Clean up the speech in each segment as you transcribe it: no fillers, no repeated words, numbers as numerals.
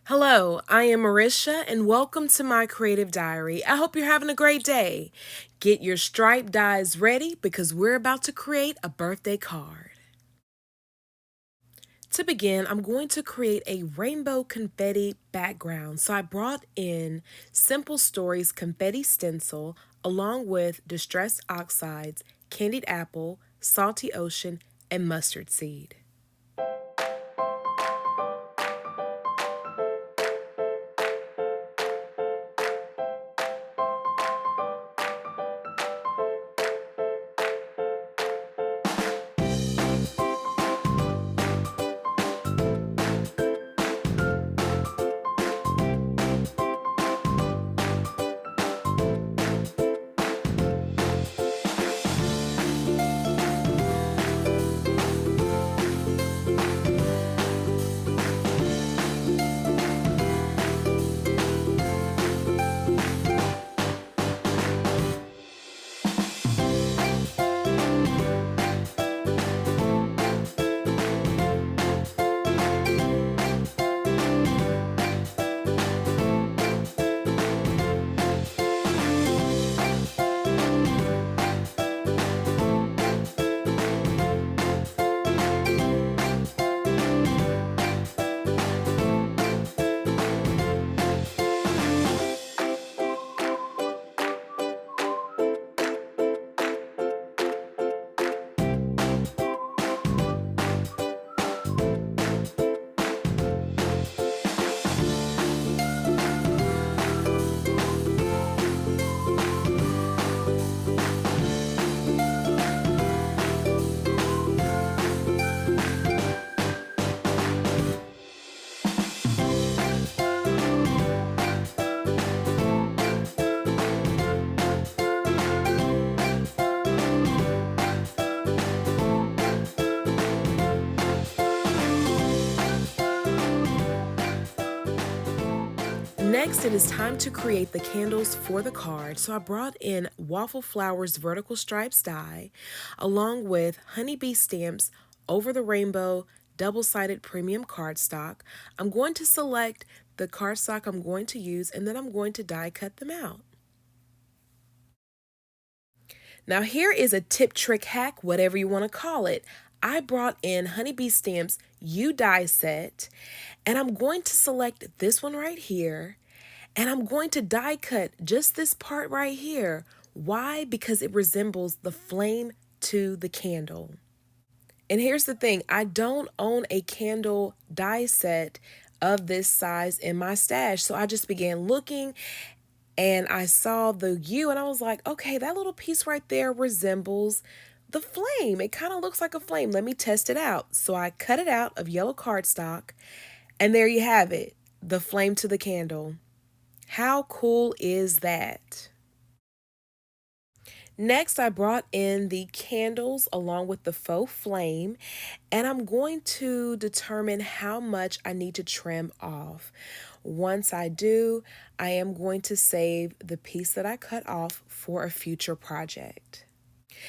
Hello, I am Marisha and welcome to my creative diary. I hope you're having a great day. Get your stripe dies ready because we're about to create a birthday card. To begin, I'm going to create a rainbow confetti background. So I brought in Simple Stories confetti stencil along with distressed oxides, candied apple, salty ocean, and mustard seed. Next, it is time to create the candles for the card. So I brought in Waffle Flowers vertical stripes die along with honeybee stamps over the rainbow double-sided premium cardstock. I'm going to select the cardstock I'm going to use and then I'm going to die cut them out. Now here is a tip, trick, hack, whatever you want to call it. I brought in Honeybee Stamps U die set and I'm going to select this one right here and I'm going to die cut just this part right here. Why? Because it resembles the flame to the candle. And here's the thing, I don't own a candle die set of this size in my stash. So I just began looking and I saw the U and I was like, okay, that little piece right there resembles the flame. It kind of looks like a flame. Let me test it out. So I cut it out of yellow cardstock and there you have it, the flame to the candle. How cool is that? Next, I brought in the candles along with the faux flame, and I'm going to determine how much I need to trim off. Once I do, I am going to save the piece that I cut off for a future project.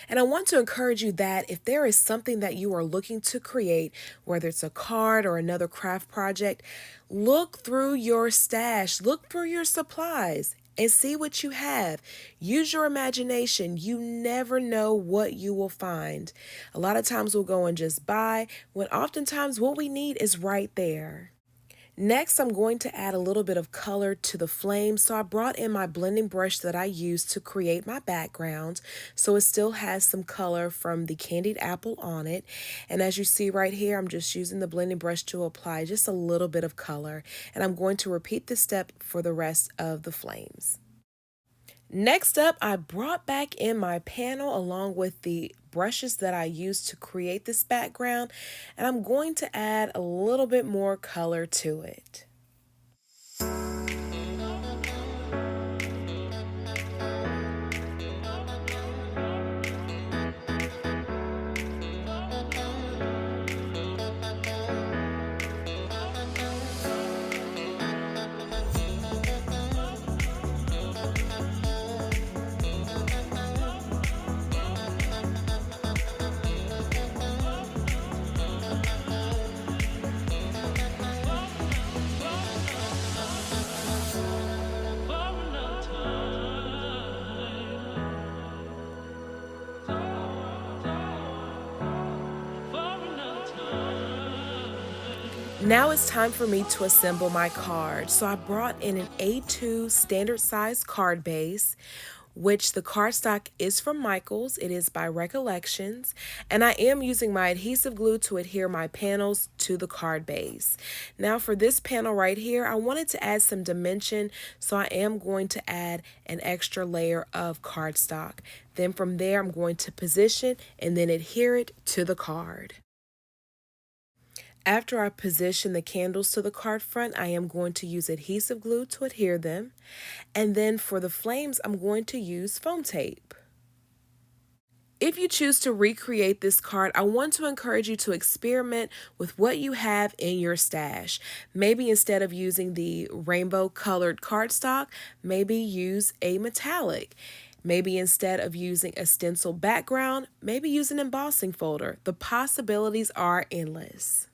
And I want to encourage you that if there is something that you are looking to create, whether it's a card or another craft project, look through your stash, look through your supplies and see what you have. Use your imagination. You never know what you will find. A lot of times we'll go and just buy when oftentimes what we need is right there. Next, I'm going to add a little bit of color to the flame. So I brought in my blending brush that I used to create my background. So it still has some color from the candied apple on it. And as you see right here, I'm just using the blending brush to apply just a little bit of color. And I'm going to repeat this step for the rest of the flames. Next up, I brought back in my panel along with the brushes that I used to create this background, and I'm going to add a little bit more color to it. Now it's time for me to assemble my card. So I brought in an A2 standard size card base, which the cardstock is from Michaels. It is by Recollections, and I am using my adhesive glue to adhere my panels to the card base. Now for this panel right here, I wanted to add some dimension, so I am going to add an extra layer of cardstock. Then from there, I'm going to position and then adhere it to the card. After I position the candles to the card front, I am going to use adhesive glue to adhere them. And then for the flames, I'm going to use foam tape. If you choose to recreate this card, I want to encourage you to experiment with what you have in your stash. Maybe instead of using the rainbow colored cardstock, maybe use a metallic. Maybe instead of using a stencil background, maybe use an embossing folder. The possibilities are endless.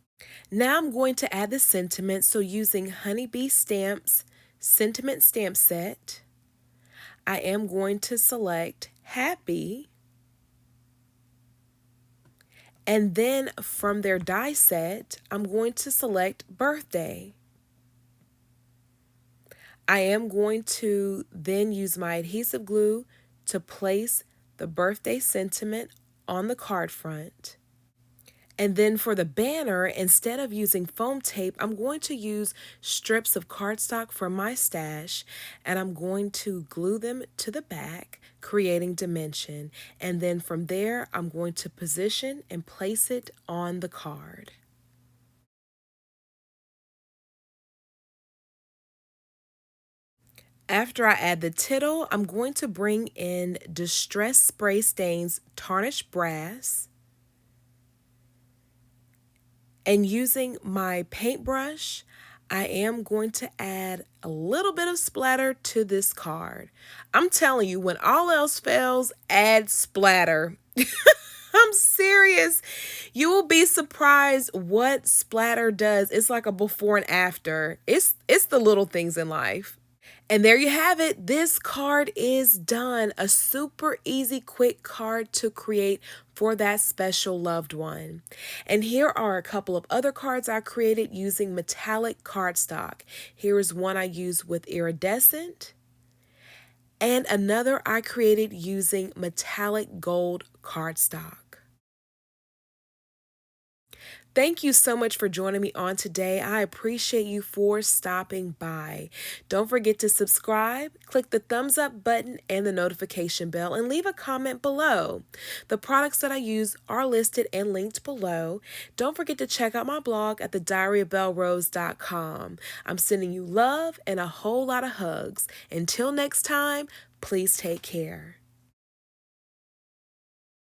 Now I'm going to add the sentiment, so using Honeybee Stamps Sentiment Stamp Set, I am going to select Happy, and then from their die set, I'm going to select Birthday. I am going to then use my adhesive glue to place the birthday sentiment on the card front. And then for the banner, instead of using foam tape, I'm going to use strips of cardstock from my stash, and I'm going to glue them to the back, creating dimension. And then from there, I'm going to position and place it on the card. After I add the tittle, I'm going to bring in Distress Spray Stains Tarnished Brass. And using my paintbrush, I am going to add a little bit of splatter to this card. I'm telling you, when all else fails, add splatter. I'm serious. You will be surprised what splatter does. It's like a before and after. It's the little things in life. And there you have it. This card is done. A super easy, quick card to create for that special loved one. And here are a couple of other cards I created using metallic cardstock. Here is one I used with iridescent, and another I created using metallic gold cardstock. Thank you so much for joining me on today. I appreciate you for stopping by. Don't forget to subscribe, click the thumbs up button and the notification bell, and leave a comment below. The products that I use are listed and linked below. Don't forget to check out my blog at thediaryofbellerose.com. I'm sending you love and a whole lot of hugs. Until next time, please take care.